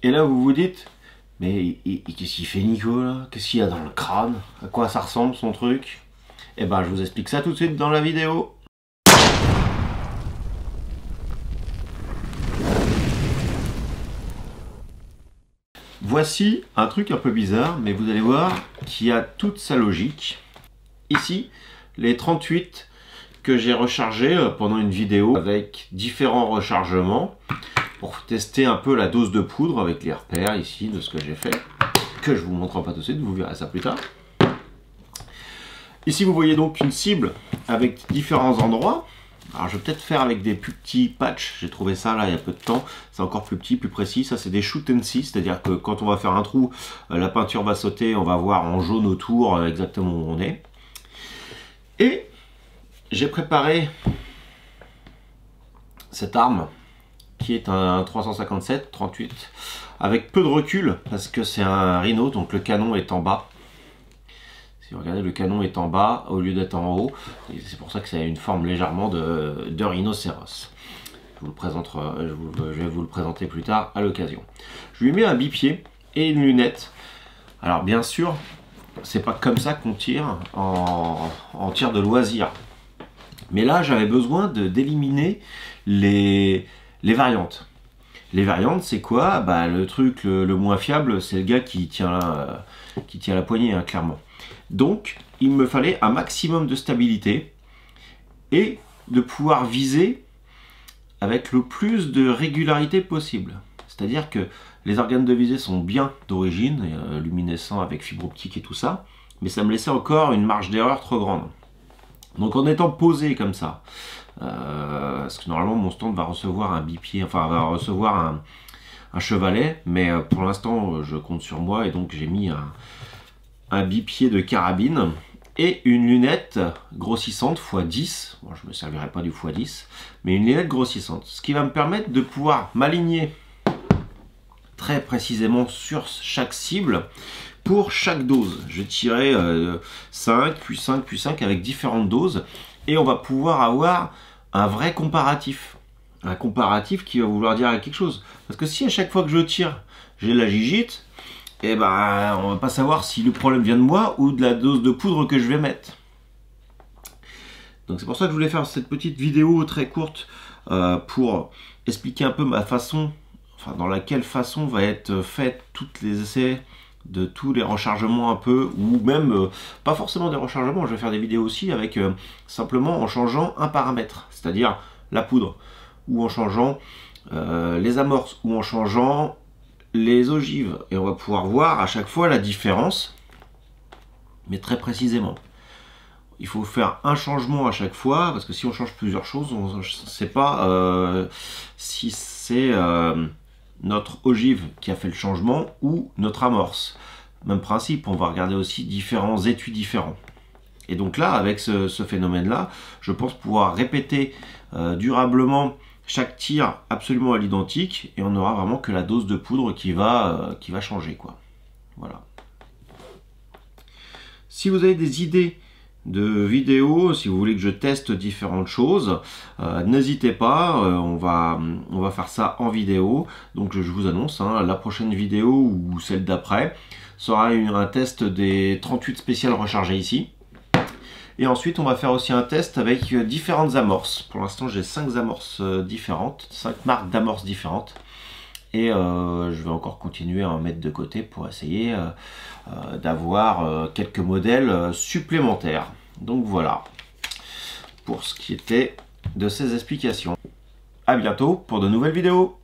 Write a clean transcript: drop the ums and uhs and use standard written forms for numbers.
Et là vous vous dites, mais qu'est-ce qu'il fait Nico là? Qu'est-ce qu'il y a dans le crâne? À quoi ça ressemble son truc? Eh ben je vous explique ça tout de suite dans la vidéo. Voici un truc un peu bizarre, mais vous allez voir qui a toute sa logique. Ici, les 38 que j'ai rechargés pendant une vidéo avec différents rechargements pour tester un peu la dose de poudre avec les repères ici de ce que j'ai fait, que je vous montre pas tout de suite, vous verrez ça plus tard. Ici vous voyez donc une cible avec différents endroits. Alors je vais peut-être faire avec des plus petits patchs, j'ai trouvé ça là il y a peu de temps, c'est encore plus petit, plus précis, ça c'est des shoot and see, c'est-à-dire que quand on va faire un trou, la peinture va sauter, on va voir en jaune autour exactement où on est. Et j'ai préparé cette arme qui est un 357-38 avec peu de recul parce que c'est un Rhino, donc le canon est en bas. Si vous regardez, le canon est en bas au lieu d'être en haut. C'est pour ça que ça a une forme légèrement de rhinocéros. Je vais vous le présenter plus tard à l'occasion. Je lui ai mis un bipied et une lunette. Alors bien sûr, c'est pas comme ça qu'on tire en tir de loisir. Mais là, j'avais besoin d'éliminer les variantes. Les variantes, c'est quoi? Bah, le truc le moins fiable, c'est le gars qui tient la poignée, hein, clairement. Donc, il me fallait un maximum de stabilité et de pouvoir viser avec le plus de régularité possible. C'est-à-dire que les organes de visée sont bien d'origine, luminescents avec fibre optique et tout ça, mais ça me laissait encore une marge d'erreur trop grande. Donc en étant posé comme ça, parce que normalement mon stand va recevoir un bipied, enfin va recevoir un chevalet, mais pour l'instant je compte sur moi et donc j'ai mis un bipied de carabine et une lunette grossissante x10. Bon, je ne me servirai pas du x10, mais une lunette grossissante. Ce qui va me permettre de pouvoir m'aligner très précisément sur chaque cible pour chaque dose. Je vais tirer 5, puis 5, puis 5 avec différentes doses et on va pouvoir avoir un vrai comparatif. Un comparatif qui va vouloir dire quelque chose. Parce que si à chaque fois que je tire, j'ai la gigite, eh ben, on va pas savoir si le problème vient de moi ou de la dose de poudre que je vais mettre. Donc c'est pour ça que je voulais faire cette petite vidéo très courte pour expliquer un peu ma façon, enfin dans laquelle façon va être fait toutes les essais de tous les rechargements un peu, ou même pas forcément des rechargements, je vais faire des vidéos aussi avec simplement en changeant un paramètre, c'est-à-dire la poudre, ou en changeant les amorces, ou en changeant les ogives, et on va pouvoir voir à chaque fois la différence, mais très précisément. Il faut faire un changement à chaque fois, parce que si on change plusieurs choses, on ne sait pas si c'est notre ogive qui a fait le changement ou notre amorce. Même principe, on va regarder aussi différents étuis différents. Et donc là, avec ce phénomène-là, je pense pouvoir répéter durablement chaque tir absolument à l'identique et on n'aura vraiment que la dose de poudre qui va changer, quoi. Voilà. Si vous avez des idées de vidéos, si vous voulez que je teste différentes choses, n'hésitez pas, on va faire ça en vidéo. Donc je vous annonce, hein, la prochaine vidéo ou celle d'après sera un test des 38 spéciales rechargées ici. Et ensuite, on va faire aussi un test avec différentes amorces. Pour l'instant, j'ai 5 amorces différentes, 5 marques d'amorces différentes. Et je vais encore continuer à en mettre de côté pour essayer d'avoir quelques modèles supplémentaires. Donc voilà, pour ce qui était de ces explications. À bientôt pour de nouvelles vidéos.